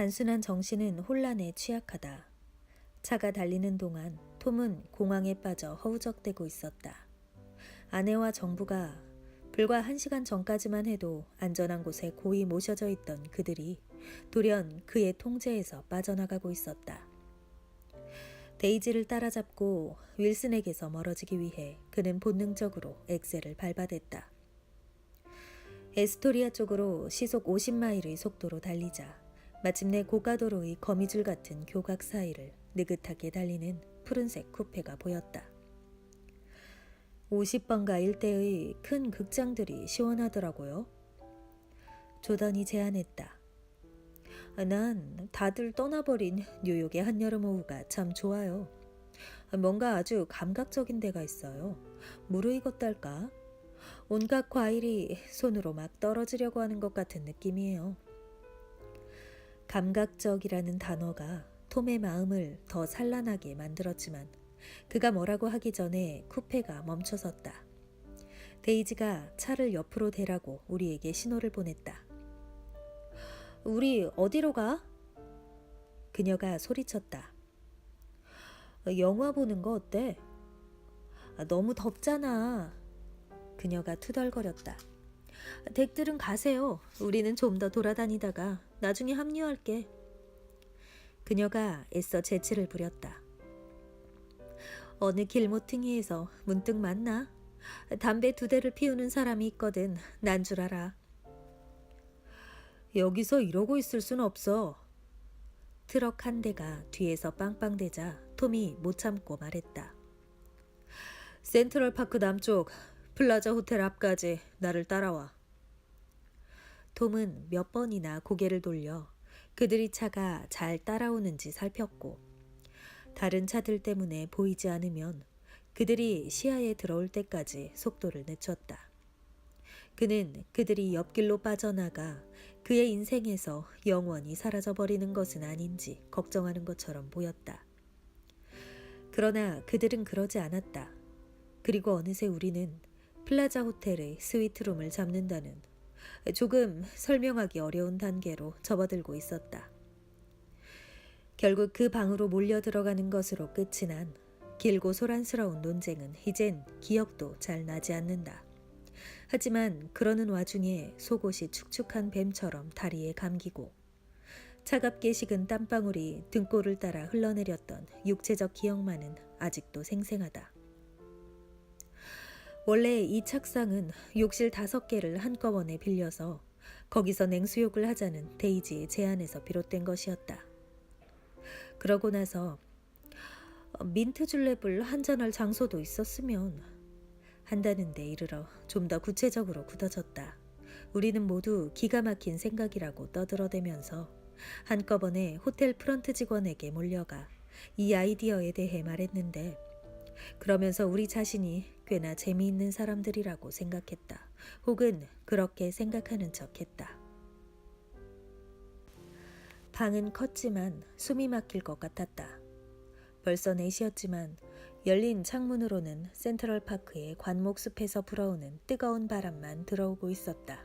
단순한 정신은 혼란에 취약하다. 차가 달리는 동안 톰은 공황에 빠져 허우적대고 있었다. 아내와 정부가 불과 1시간 전까지만 해도 안전한 곳에 고이 모셔져 있던 그들이 돌연 그의 통제에서 빠져나가고 있었다. 데이지를 따라잡고 윌슨에게서 멀어지기 위해 그는 본능적으로 엑셀을 밟아댔다. 에스토리아 쪽으로 시속 50마일의 속도로 달리자 마침내 고가도로의 거미줄 같은 교각 사이를 느긋하게 달리는 푸른색 쿠페가 보였다. 50번가 일대의 큰 극장들이 시원하더라고요. 조던이 제안했다. 난 다들 떠나버린 뉴욕의 한여름 오후가 참 좋아요. 뭔가 아주 감각적인 데가 있어요. 무르익었달까? 온갖 과일이 손으로 막 떨어지려고 하는 것 같은 느낌이에요. 감각적이라는 단어가 톰의 마음을 더 산란하게 만들었지만 그가 뭐라고 하기 전에 쿠페가 멈춰섰다. 데이지가 차를 옆으로 대라고 우리에게 신호를 보냈다. 우리 어디로 가? 그녀가 소리쳤다. 영화 보는 거 어때? 너무 덥잖아. 그녀가 투덜거렸다. 댁들은 가세요. 우리는 좀 더 돌아다니다가 나중에 합류할게. 그녀가 애써 재치를 부렸다. 어느 길모퉁이에서 문득 만나? 담배 2대를 피우는 사람이 있거든. 난 줄 알아. 여기서 이러고 있을 순 없어. 트럭 한 대가 뒤에서 빵빵대자 톰이 못 참고 말했다. 센트럴파크 남쪽 플라자 호텔 앞까지 나를 따라와. 톰은 몇 번이나 고개를 돌려 그들의 차가 잘 따라오는지 살폈고 다른 차들 때문에 보이지 않으면 그들이 시야에 들어올 때까지 속도를 늦췄다. 그는 그들이 옆길로 빠져나가 그의 인생에서 영원히 사라져버리는 것은 아닌지 걱정하는 것처럼 보였다. 그러나 그들은 그러지 않았다. 그리고 어느새 우리는 플라자 호텔의 스위트룸을 잡는다는 조금 설명하기 어려운 단계로 접어들고 있었다. 결국 그 방으로 몰려 들어가는 것으로 끝이 난 길고 소란스러운 논쟁은 이젠 기억도 잘 나지 않는다. 하지만 그러는 와중에 속옷이 축축한 뱀처럼 다리에 감기고 차갑게 식은 땀방울이 등골을 따라 흘러내렸던 육체적 기억만은 아직도 생생하다. 원래 이 책상은 욕실 5개를 한꺼번에 빌려서 거기서 냉수욕을 하자는 데이지의 제안에서 비롯된 것이었다. 그러고 나서 민트 줄랩을 한잔할 장소도 있었으면 한다는 데 이르러 좀 더 구체적으로 굳어졌다. 우리는 모두 기가 막힌 생각이라고 떠들어대면서 한꺼번에 호텔 프런트 직원에게 몰려가 이 아이디어에 대해 말했는데 그러면서 우리 자신이 꽤나 재미있는 사람들이라고 생각했다. 혹은 그렇게 생각하는 척했다. 방은 컸지만 숨이 막힐 것 같았다. 벌써 4시였지만 열린 창문으로는 센트럴파크의 관목숲에서 불어오는 뜨거운 바람만 들어오고 있었다.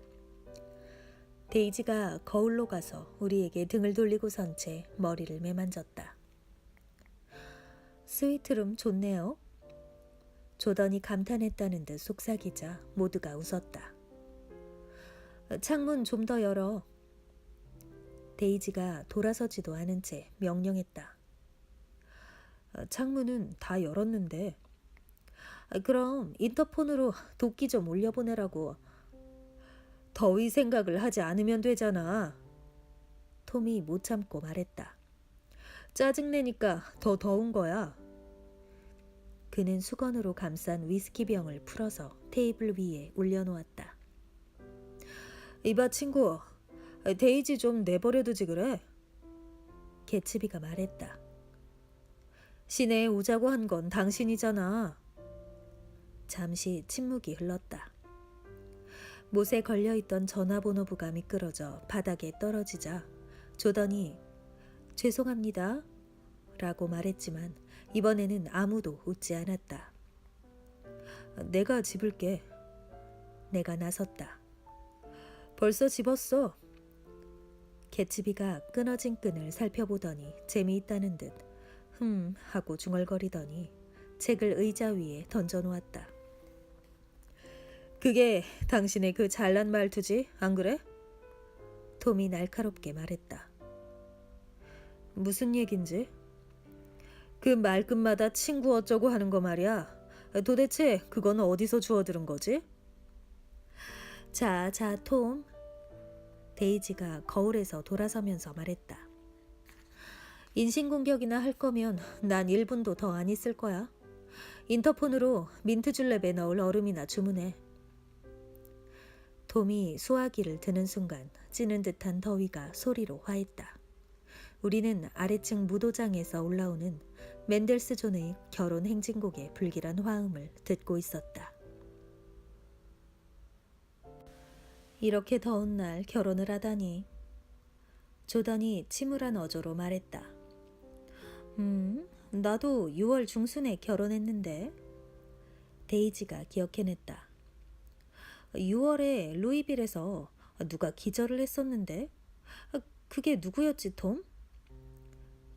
데이지가 거울로 가서 우리에게 등을 돌리고 선 채 머리를 매만졌다. 스위트룸 좋네요. 조던이 감탄했다는 듯 속삭이자 모두가 웃었다. 창문 좀 더 열어. 데이지가 돌아서지도 않은 채 명령했다. 창문은 다 열었는데. 그럼 인터폰으로 도끼 좀 올려보내라고. 더위 생각을 하지 않으면 되잖아. 톰이 못 참고 말했다. 짜증내니까 더 더운 거야. 그는 수건으로 감싼 위스키병을 풀어서 테이블 위에 올려놓았다. 이봐 친구, 데이지 좀 내버려두지 그래? 개츠비가 말했다. 시내에 오자고 한 건 당신이잖아. 잠시 침묵이 흘렀다. 못에 걸려있던 전화번호부가 미끄러져 바닥에 떨어지자 조던이 죄송합니다 라고 말했지만 이번에는 아무도 웃지 않았다. 내가 집을게. 내가 나섰다. 벌써 집었어. 개츠비가 끊어진 끈을 살펴보더니 재미있다는 듯 하고 중얼거리더니 책을 의자 위에 던져놓았다. 그게 당신의 그 잘난 말투지, 안 그래? 톰이 날카롭게 말했다. 무슨 얘긴지? 그 말끝마다 친구 어쩌고 하는 거 말이야. 도대체 그건 어디서 주워들은 거지? 자, 톰. 데이지가 거울에서 돌아서면서 말했다. 인신공격이나 할 거면 난 1분도 더 안 있을 거야. 인터폰으로 민트줄랩에 넣을 얼음이나 주문해. 톰이 수화기를 드는 순간 찌는 듯한 더위가 소리로 화했다. 우리는 아래층 무도장에서 올라오는 맨델스 존의 결혼 행진곡의 불길한 화음을 듣고 있었다. 이렇게 더운 날 결혼을 하다니. 조던이 침울한 어조로 말했다. 나도 6월 중순에 결혼했는데. 데이지가 기억해냈다. 6월에 루이빌에서 누가 기절을 했었는데. 그게 누구였지, 톰?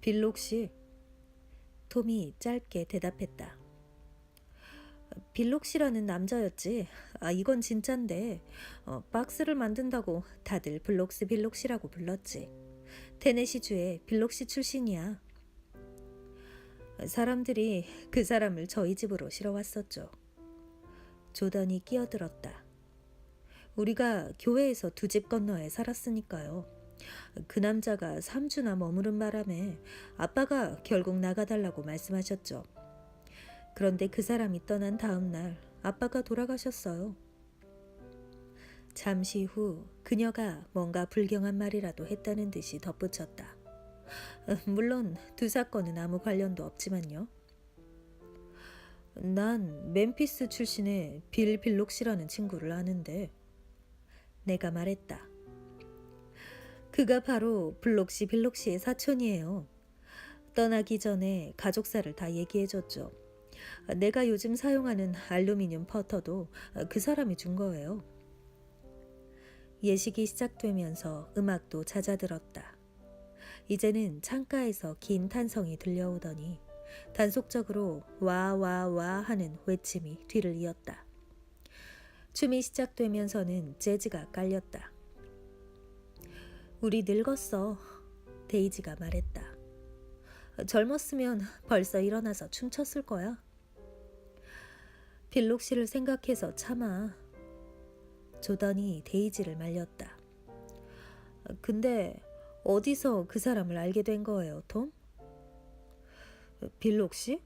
빌록 씨. 톰이 짧게 대답했다. 빌록 씨라는 남자였지. 이건 진짠데 박스를 만든다고 다들 블록스 빌록 씨라고 불렀지. 테네시주의 빌록 씨 출신이야. 사람들이 그 사람을 저희 집으로 실어왔었죠. 조던이 끼어들었다. 우리가 교회에서 2집 건너에 살았으니까요. 그 남자가 3주나 머무른 바람에 아빠가 결국 나가달라고 말씀하셨죠. 그런데 그 사람이 떠난 다음 날 아빠가 돌아가셨어요. 잠시 후 그녀가 뭔가 불경한 말이라도 했다는 듯이 덧붙였다. 물론 2 사건은 아무 관련도 없지만요. 난 멤피스 출신의 빌 빌록 씨라는 친구를 아는데. 내가 말했다. 그가 바로 블록 씨 빌록 씨의 사촌이에요. 떠나기 전에 가족사를 다 얘기해줬죠. 내가 요즘 사용하는 알루미늄 퍼터도 그 사람이 준 거예요. 예식이 시작되면서 음악도 잦아들었다. 이제는 창가에서 긴 탄성이 들려오더니 단속적으로 와와와 하는 외침이 뒤를 이었다. 춤이 시작되면서는 재즈가 깔렸다. 우리 늙었어. 데이지가 말했다. 젊었으면 벌써 일어나서 춤췄을 거야. 빌록 씨를 생각해서 참아. 조던이 데이지를 말렸다. 근데 어디서 그 사람을 알게 된 거예요, 톰? 빌록 씨?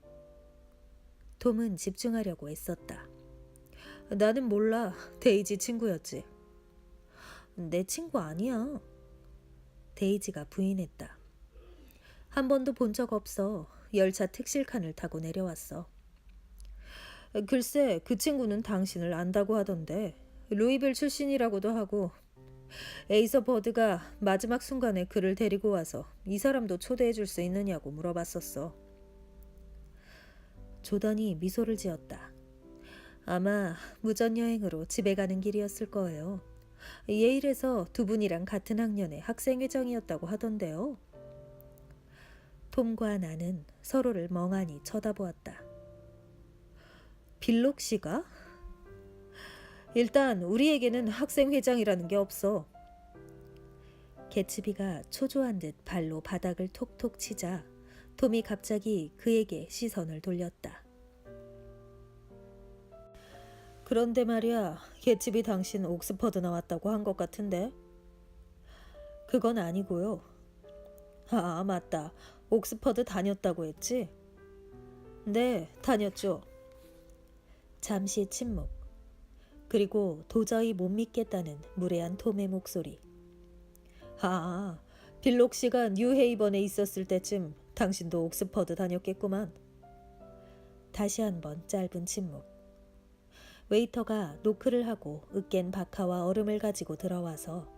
톰은 집중하려고 애썼다. 나는 몰라. 데이지 친구였지. 내 친구 아니야. 데이지가 부인했다. 한 번도 본 적 없어. 열차 특실칸을 타고 내려왔어. 글쎄, 그 친구는 당신을 안다고 하던데. 루이빌 출신이라고도 하고. 에이서 버드가 마지막 순간에 그를 데리고 와서 이 사람도 초대해 줄 수 있느냐고 물어봤었어. 조던이 미소를 지었다. 아마 무전여행으로 집에 가는 길이었을 거예요. 예일에서 2분이랑 같은 학년의 학생회장이었다고 하던데요. 톰과 나는 서로를 멍하니 쳐다보았다. 빌록 씨가? 일단 우리에게는 학생회장이라는 게 없어. 개츠비가 초조한 듯 발로 바닥을 톡톡 치자 톰이 갑자기 그에게 시선을 돌렸다. 그런데 말이야, 개츠비 당신 옥스퍼드 나왔다고 한 것 같은데? 그건 아니고요. 맞다. 옥스퍼드 다녔다고 했지? 네, 다녔죠. 잠시 침묵. 그리고 도저히 못 믿겠다는 무례한 톰의 목소리. 빌록 씨가 뉴헤이번에 있었을 때쯤 당신도 옥스퍼드 다녔겠구만. 다시 한번 짧은 침묵. 웨이터가 노크를 하고 으깬 바카와 얼음을 가지고 들어와서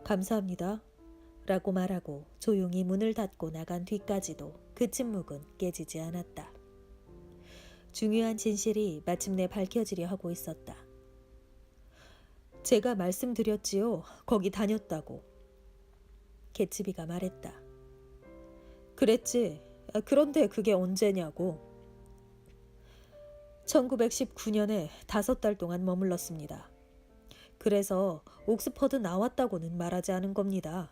감사합니다 라고 말하고 조용히 문을 닫고 나간 뒤까지도 그 침묵은 깨지지 않았다. 중요한 진실이 마침내 밝혀지려 하고 있었다. 제가 말씀드렸지요. 거기 다녔다고. 개츠비가 말했다. 그랬지. 그런데 그게 언제냐고. 1919년에 5달 동안 머물렀습니다. 그래서 옥스퍼드 나왔다고는 말하지 않은 겁니다.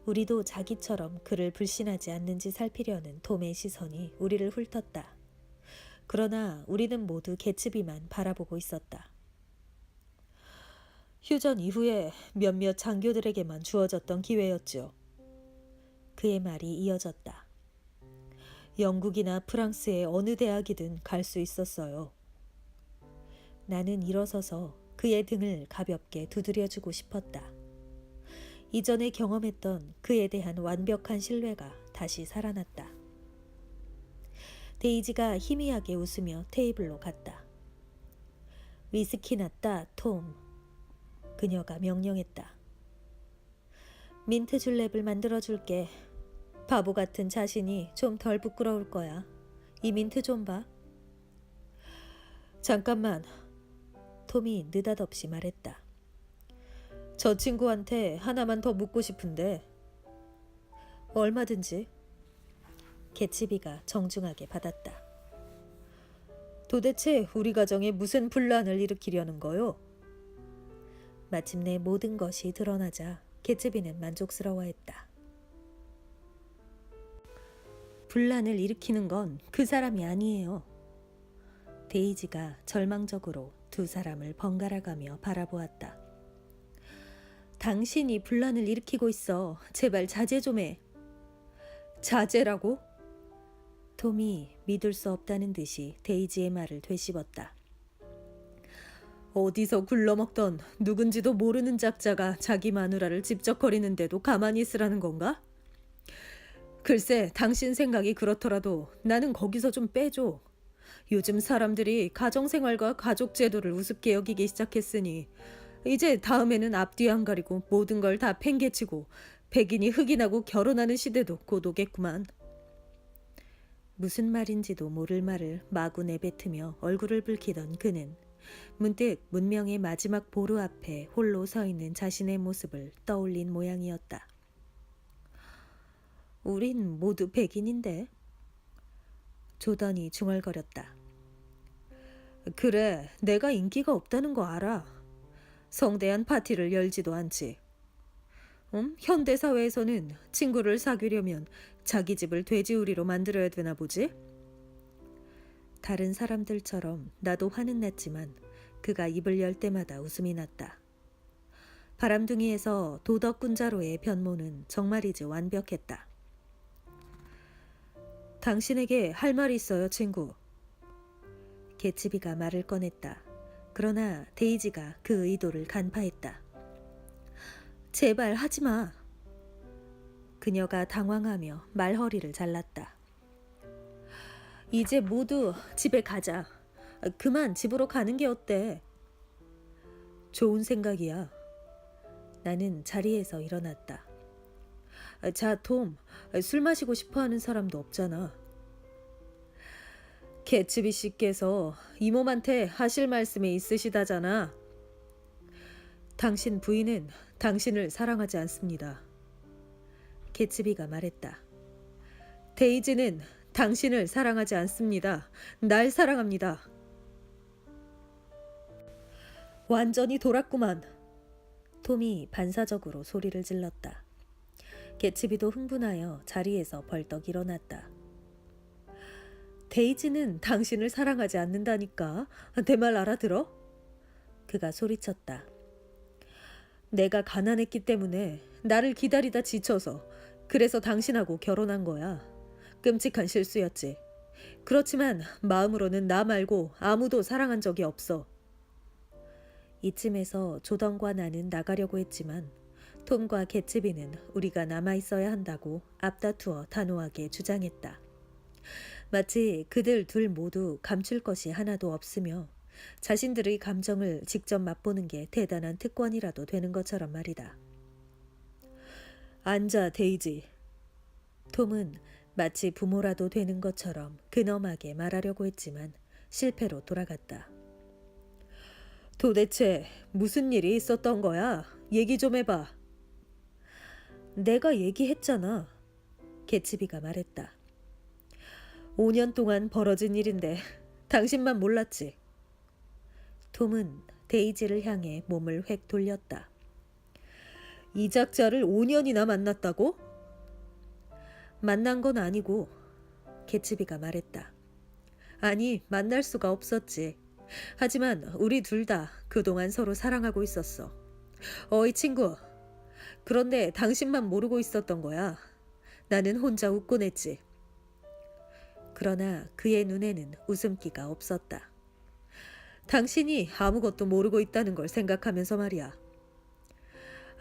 우리도 자기처럼 그를 불신하지 않는지 살피려는 톰의 시선이 우리를 훑었다. 그러나 우리는 모두 개츠비만 바라보고 있었다. 휴전 이후에 몇몇 장교들에게만 주어졌던 기회였죠. 그의 말이 이어졌다. 영국이나 프랑스의 어느 대학이든 갈 수 있었어요. 나는 일어서서 그의 등을 가볍게 두드려주고 싶었다. 이전에 경험했던 그에 대한 완벽한 신뢰가 다시 살아났다. 데이지가 희미하게 웃으며 테이블로 갔다. 위스키나 따, 톰. 그녀가 명령했다. 민트 줄랩을 만들어줄게. 바보 같은 자신이 좀 덜 부끄러울 거야. 이 민트 좀 봐. 잠깐만. 톰이 느닷없이 말했다. 저 친구한테 하나만 더 묻고 싶은데. 얼마든지. 개츠비가 정중하게 받았다. 도대체 우리 가정에 무슨 분란을 일으키려는 거요? 마침내 모든 것이 드러나자 개츠비는 만족스러워했다. 분란을 일으키는 건 그 사람이 아니에요. 데이지가 절망적으로 두 사람을 번갈아가며 바라보았다. 당신이 분란을 일으키고 있어. 제발 자제 좀 해. 자제라고? 톰이 믿을 수 없다는 듯이 데이지의 말을 되씹었다. 어디서 굴러먹던 누군지도 모르는 잡자가 자기 마누라를 집적거리는데도 가만히 있으라는 건가? 글쎄, 당신 생각이 그렇더라도 나는 거기서 좀 빼줘. 요즘 사람들이 가정생활과 가족제도를 우습게 여기기 시작했으니 이제 다음에는 앞뒤 안 가리고 모든 걸 다 팽개치고 백인이 흑인하고 결혼하는 시대도 곧 오겠구만. 무슨 말인지도 모를 말을 마구 내뱉으며 얼굴을 붉히던 그는 문득 문명의 마지막 보루 앞에 홀로 서 있는 자신의 모습을 떠올린 모양이었다. 우린 모두 백인인데. 조던이 중얼거렸다. 그래, 내가 인기가 없다는 거 알아. 성대한 파티를 열지도 않지. 현대사회에서는 친구를 사귀려면 자기 집을 돼지우리로 만들어야 되나 보지? 다른 사람들처럼 나도 화는 났지만 그가 입을 열 때마다 웃음이 났다. 바람둥이에서 도덕군자로의 변모는 정말이지 완벽했다. 당신에게 할 말이 있어요, 친구. 개츠비가 말을 꺼냈다. 그러나 데이지가 그 의도를 간파했다. 제발 하지마. 그녀가 당황하며 말허리를 잘랐다. 이제 모두 집에 가자. 그만 집으로 가는 게 어때? 좋은 생각이야. 나는 자리에서 일어났다. 자, 톰, 술 마시고 싶어하는 사람도 없잖아. 개츠비 씨께서 이몸한테 하실 말씀이 있으시다잖아. 당신 부인은 당신을 사랑하지 않습니다. 개츠비가 말했다. 데이지는 당신을 사랑하지 않습니다. 날 사랑합니다. 완전히 돌았구만. 톰이 반사적으로 소리를 질렀다. 개츠비도 흥분하여 자리에서 벌떡 일어났다. 데이지는 당신을 사랑하지 않는다니까. 내 말 알아들어? 그가 소리쳤다. 내가 가난했기 때문에 나를 기다리다 지쳐서 그래서 당신하고 결혼한 거야. 끔찍한 실수였지. 그렇지만 마음으로는 나 말고 아무도 사랑한 적이 없어. 이쯤에서 조던과 나는 나가려고 했지만 톰과 개츠비는 우리가 남아있어야 한다고 앞다투어 단호하게 주장했다. 마치 그들 둘 모두 감출 것이 하나도 없으며 자신들의 감정을 직접 맛보는 게 대단한 특권이라도 되는 것처럼 말이다. 앉아, 데이지. 톰은 마치 부모라도 되는 것처럼 근엄하게 말하려고 했지만 실패로 돌아갔다. 도대체 무슨 일이 있었던 거야? 얘기 좀 해봐. 내가 얘기했잖아. 개츠비가 말했다. 5년 동안 벌어진 일인데 당신만 몰랐지. 톰은 데이지를 향해 몸을 획 돌렸다. 이작자를 5년이나 만났다고? 만난 건 아니고, 개츠비가 말했다. 아니, 만날 수가 없었지. 하지만 우리 둘 다 그동안 서로 사랑하고 있었어. 어이 친구, 그런데 당신만 모르고 있었던 거야. 나는 혼자 웃곤 했지. 그러나 그의 눈에는 웃음기가 없었다. 당신이 아무것도 모르고 있다는 걸 생각하면서 말이야.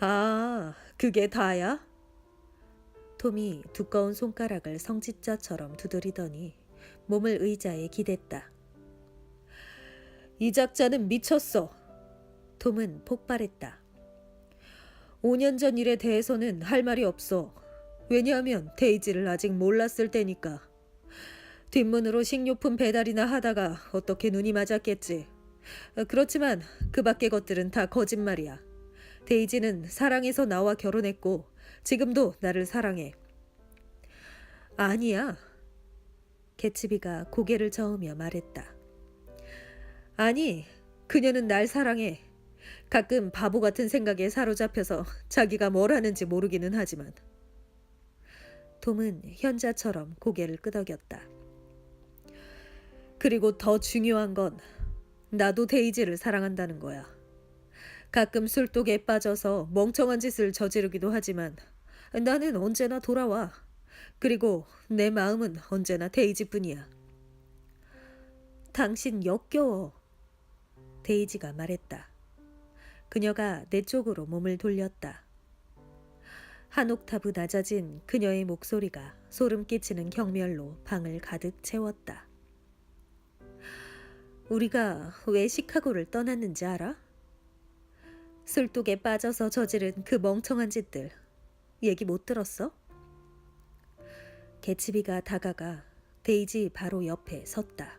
아, 그게 다야? 톰이 두꺼운 손가락을 성직자처럼 두드리더니 몸을 의자에 기댔다. 이 작자는 미쳤어. 톰은 폭발했다. 5년 전 일에 대해서는 할 말이 없어. 왜냐하면 데이지를 아직 몰랐을 때니까. 뒷문으로 식료품 배달이나 하다가 어떻게 눈이 맞았겠지. 그렇지만 그 밖의 것들은 다 거짓말이야. 데이지는 사랑해서 나와 결혼했고 지금도 나를 사랑해. 아니야. 개츠비가 고개를 저으며 말했다. 아니, 그녀는 날 사랑해. 가끔 바보 같은 생각에 사로잡혀서 자기가 뭘 하는지 모르기는 하지만. 톰은 현자처럼 고개를 끄덕였다. 그리고 더 중요한 건 나도 데이지를 사랑한다는 거야. 가끔 술독에 빠져서 멍청한 짓을 저지르기도 하지만 나는 언제나 돌아와. 그리고 내 마음은 언제나 데이지뿐이야. 당신 역겨워. 데이지가 말했다. 그녀가 내 쪽으로 몸을 돌렸다. 한 옥타브 낮아진 그녀의 목소리가 소름 끼치는 경멸로 방을 가득 채웠다. 우리가 왜 시카고를 떠났는지 알아? 술독에 빠져서 저지른 그 멍청한 짓들 얘기 못 들었어? 개츠비가 다가가 데이지 바로 옆에 섰다.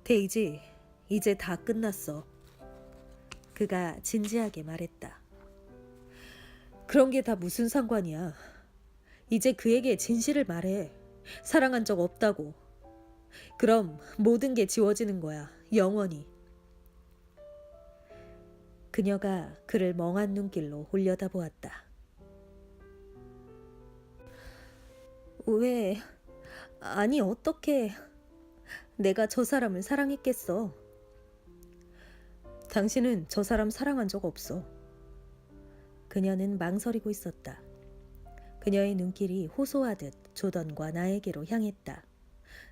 데이지, 이제 다 끝났어. 그가 진지하게 말했다. 그런 게 다 무슨 상관이야. 이제 그에게 진실을 말해. 사랑한 적 없다고. 그럼 모든 게 지워지는 거야. 영원히. 그녀가 그를 멍한 눈길로 올려다보았다. 왜? 아니 어떻게 내가 저 사람을 사랑했겠어. 당신은 저 사람 사랑한 적 없어. 그녀는 망설이고 있었다. 그녀의 눈길이 호소하듯 조던과 나에게로 향했다.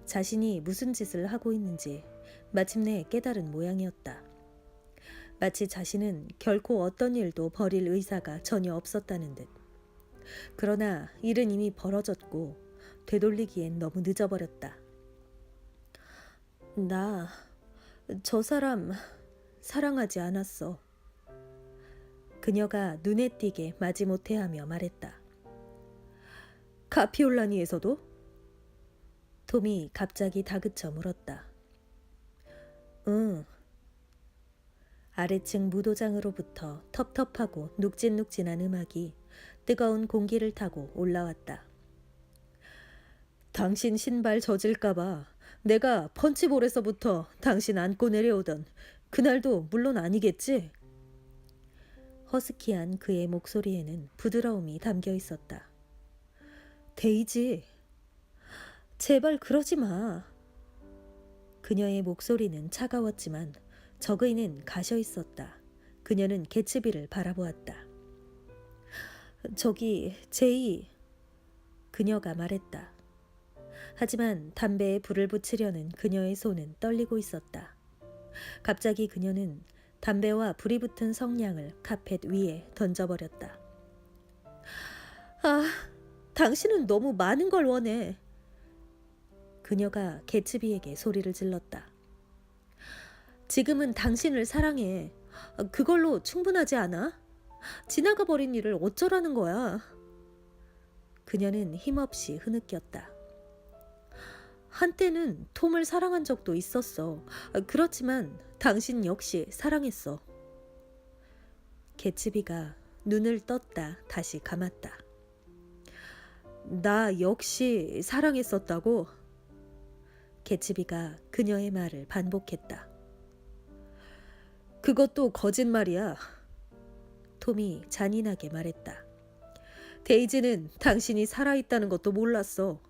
자신이 무슨 짓을 하고 있는지 마침내 깨달은 모양이었다. 마치 자신은 결코 어떤 일도 벌일 의사가 전혀 없었다는 듯. 그러나 일은 이미 벌어졌고 되돌리기엔 너무 늦어버렸다. 나 저 사람 사랑하지 않았어. 그녀가 눈에 띄게 마지못해 하며 말했다. 카피올라니에서도? 톰이 갑자기 다그쳐 물었다. 응. 아래층 무도장으로부터 텁텁하고 눅진눅진한 음악이 뜨거운 공기를 타고 올라왔다. 당신 신발 젖을까봐 내가 펀치볼에서부터 당신 안고 내려오던 그날도 물론 아니겠지? 허스키한 그의 목소리에는 부드러움이 담겨 있었다. 데이지, 제발 그러지 마. 그녀의 목소리는 차가웠지만 적의는 가셔 있었다. 그녀는 개츠비를 바라보았다. 저기 제이, 그녀가 말했다. 하지만 담배에 불을 붙이려는 그녀의 손은 떨리고 있었다. 갑자기 그녀는 담배와 불이 붙은 성냥을 카펫 위에 던져버렸다. 아, 당신은 너무 많은 걸 원해. 그녀가 개츠비에게 소리를 질렀다. 지금은 당신을 사랑해. 그걸로 충분하지 않아? 지나가 버린 일을 어쩌라는 거야. 그녀는 힘없이 흐느꼈다. 한때는 톰을 사랑한 적도 있었어. 그렇지만 당신 역시 사랑했어. 개츠비가 눈을 떴다 다시 감았다. 나 역시 사랑했었다고? 개츠비가 그녀의 말을 반복했다. 그것도 거짓말이야. 톰이 잔인하게 말했다. 데이지는 당신이 살아있다는 것도 몰랐어.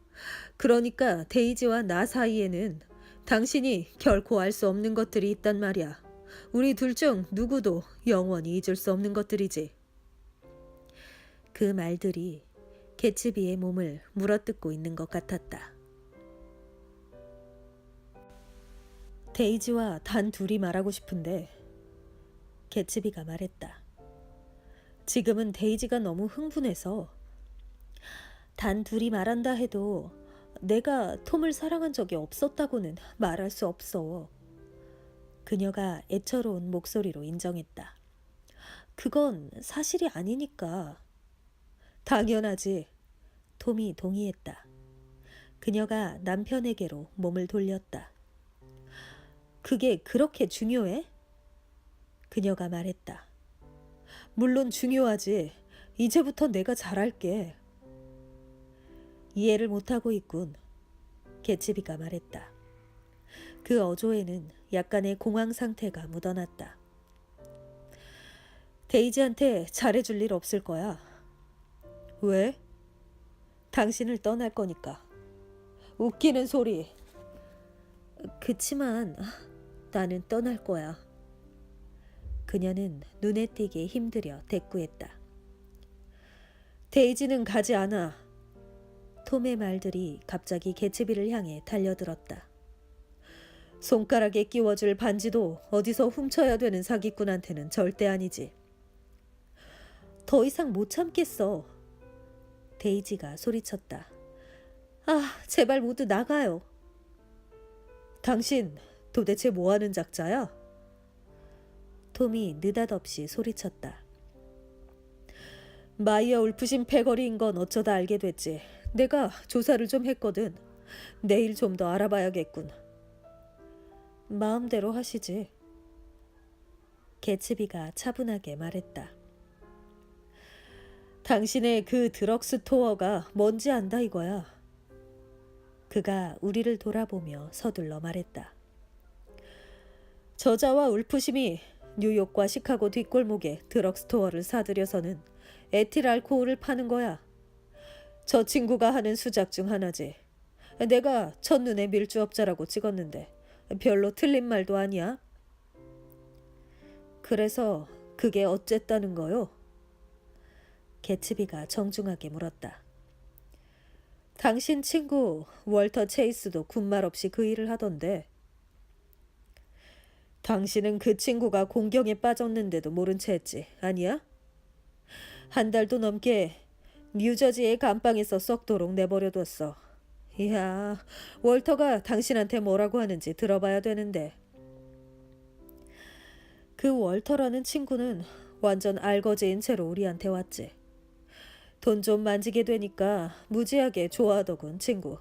그러니까 데이지와 나 사이에는 당신이 결코 알 수 없는 것들이 있단 말이야. 우리 둘 중 누구도 영원히 잊을 수 없는 것들이지. 그 말들이 개츠비의 몸을 물어뜯고 있는 것 같았다. 데이지와 단 둘이 말하고 싶은데, 개츠비가 말했다. 지금은 데이지가 너무 흥분해서. 단 둘이 말한다 해도 내가 톰을 사랑한 적이 없었다고는 말할 수 없어. 그녀가 애처로운 목소리로 인정했다. 그건 사실이 아니니까. 당연하지. 톰이 동의했다. 그녀가 남편에게로 몸을 돌렸다. 그게 그렇게 중요해? 그녀가 말했다. 물론 중요하지. 이제부터 내가 잘할게. 이해를 못하고 있군. 개츠비가 말했다. 그 어조에는 약간의 공황 상태가 묻어났다. 데이지한테 잘해줄 일 없을 거야. 왜? 당신을 떠날 거니까. 웃기는 소리. 그치만 나는 떠날 거야. 그녀는 눈에 띄게 힘들여 대꾸했다. 데이지는 가지 않아. 톰의 말들이 갑자기 개츠비를 향해 달려들었다. 손가락에 끼워줄 반지도 어디서 훔쳐야 되는 사기꾼한테는 절대 아니지. 더 이상 못 참겠어. 데이지가 소리쳤다. 아, 제발 모두 나가요. 당신 도대체 뭐하는 작자야? 톰이 느닷없이 소리쳤다. 마이어 울프신 패거리인 건 어쩌다 알게 됐지. 내가 조사를 좀 했거든. 내일 좀 더 알아봐야겠군. 마음대로 하시지. 개츠비가 차분하게 말했다. 당신의 그 드럭스토어가 뭔지 안다 이거야. 그가 우리를 돌아보며 서둘러 말했다. 저자와 울프심이 뉴욕과 시카고 뒷골목에 드럭스토어를 사들여서는 에틸 알코올을 파는 거야. 저 친구가 하는 수작 중 하나지. 내가 첫눈에 밀주업자라고 찍었는데 별로 틀린 말도 아니야. 그래서 그게 어쨌다는 거요? 개츠비가 정중하게 물었다. 당신 친구 월터 체이스도 군말 없이 그 일을 하던데. 당신은 그 친구가 공경에 빠졌는데도 모른 채 했지, 아니야? 한 달도 넘게 뉴저지의 감방에서 썩도록 내버려뒀어. 이야, 월터가 당신한테 뭐라고 하는지 들어봐야 되는데. 그 월터라는 친구는 완전 알거지인 채로 우리한테 왔지. 돈 좀 만지게 되니까 무지하게 좋아하더군, 친구.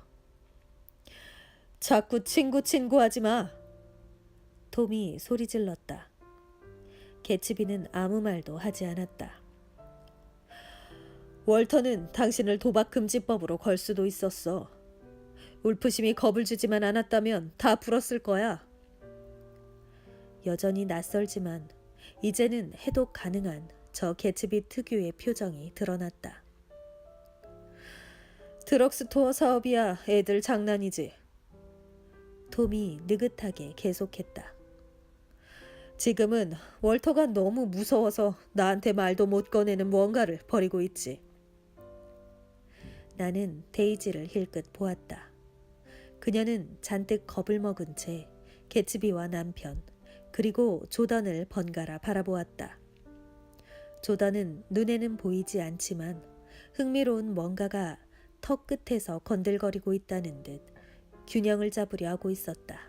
자꾸 친구 하지 마. 톰이 소리 질렀다. 개츠비는 아무 말도 하지 않았다. 월터는 당신을 도박금지법으로 걸 수도 있었어. 울프심이 겁을 주지만 않았다면 다 풀었을 거야. 여전히 낯설지만 이제는 해독 가능한 저 개츠비 특유의 표정이 드러났다. 드럭스토어 사업이야 애들 장난이지. 톰이 느긋하게 계속했다. 지금은 월터가 너무 무서워서 나한테 말도 못 꺼내는 무언가를 버리고 있지. 나는 데이지를 힐끗 보았다. 그녀는 잔뜩 겁을 먹은 채 개츠비와 남편 그리고 조던을 번갈아 바라보았다. 조던은 눈에는 보이지 않지만 흥미로운 뭔가가 턱 끝에서 건들거리고 있다는 듯 균형을 잡으려 하고 있었다.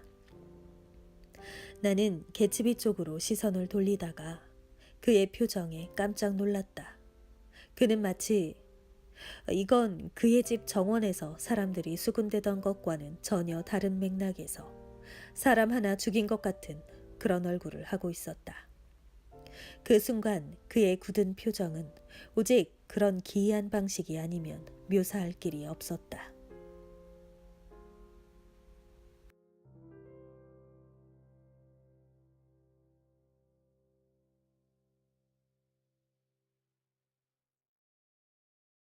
나는 개츠비 쪽으로 시선을 돌리다가 그의 표정에 깜짝 놀랐다. 그는 마치 이건 그의 집 정원에서 사람들이 수군대던 것과는 전혀 다른 맥락에서 사람 하나 죽인 것 같은 그런 얼굴을 하고 있었다. 그 순간 그의 굳은 표정은 오직 그런 기이한 방식이 아니면 묘사할 길이 없었다.